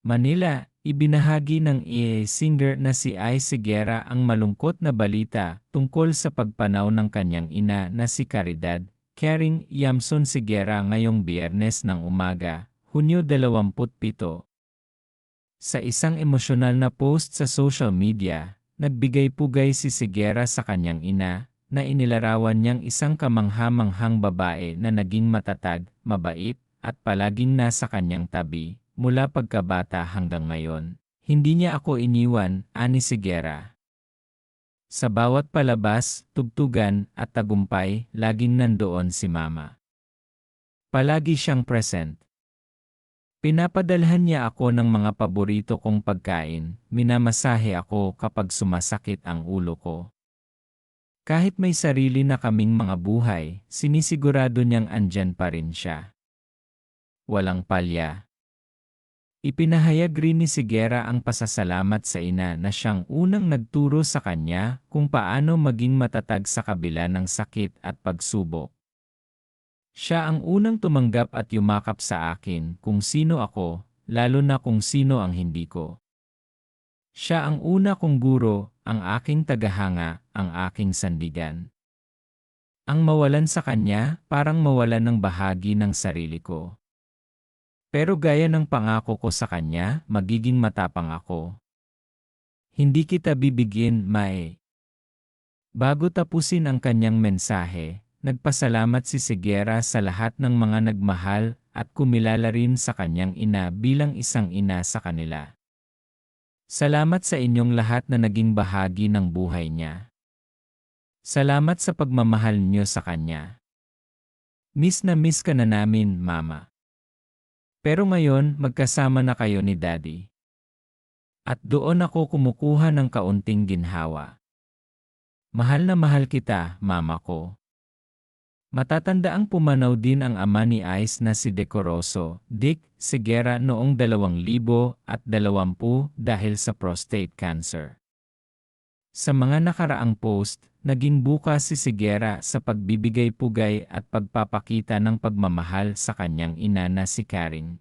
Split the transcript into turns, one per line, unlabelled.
Manila, ibinahagi ng singer na si Ice Higuera ang malungkot na balita tungkol sa pagpanaw ng kanyang ina na si Caridad, Kering Yamson Higuera ngayong Biyernes ng umaga, Hunyo 27. Sa isang emosyonal na post sa social media, nagbigay-pugay si Higuera sa kanyang ina, na inilarawan niyang isang kamangha-manghang babae na naging matatag, mabait, at palaging nasa kanyang tabi, mula pagkabata hanggang ngayon. Hindi niya ako iniwan, ani Higuera. Sa bawat palabas, tugtugan, at tagumpay, laging nandoon si Mama. Palagi siyang present. Pinapadalhan niya ako ng mga paborito kong pagkain, minamasahe ako kapag sumasakit ang ulo ko. Kahit may sarili na kaming mga buhay, sinisigurado niyang andyan pa rin siya. Walang palya. Ipinahayag rin ni Higuera ang pasasalamat sa ina na siyang unang nagturo sa kanya kung paano maging matatag sa kabila ng sakit at pagsubok. Siya ang unang tumanggap at yumakap sa akin kung sino ako, lalo na kung sino ang hindi ko. Siya ang una kong guro, ang aking tagahanga, ang aking sandigan. Ang mawalan sa kanya, parang mawalan ng bahagi ng sarili ko. Pero gaya ng pangako ko sa kanya, magiging matapang ako. Hindi kita bibigyan, Mae. Bago tapusin ang kanyang mensahe, nagpasalamat si Higuera sa lahat ng mga nagmahal at kumilala rin sa kanyang ina bilang isang ina sa kanila. Salamat sa inyong lahat na naging bahagi ng buhay niya. Salamat sa pagmamahal niyo sa kanya. Miss na miss ka na namin, Mama. Pero ngayon, magkasama na kayo ni Daddy. At doon ako kumukuha ng kaunting ginhawa. Mahal na mahal kita, Mama ko. Matatandaang pumanaw din ang ama ni Ice na si Decoroso, Dick Higuera noong 2020 dahil sa prostate cancer. Sa mga nakaraang post, naging bukas si Higuera sa pagbibigay-pugay at pagpapakita ng pagmamahal sa kanyang ina na si Kering.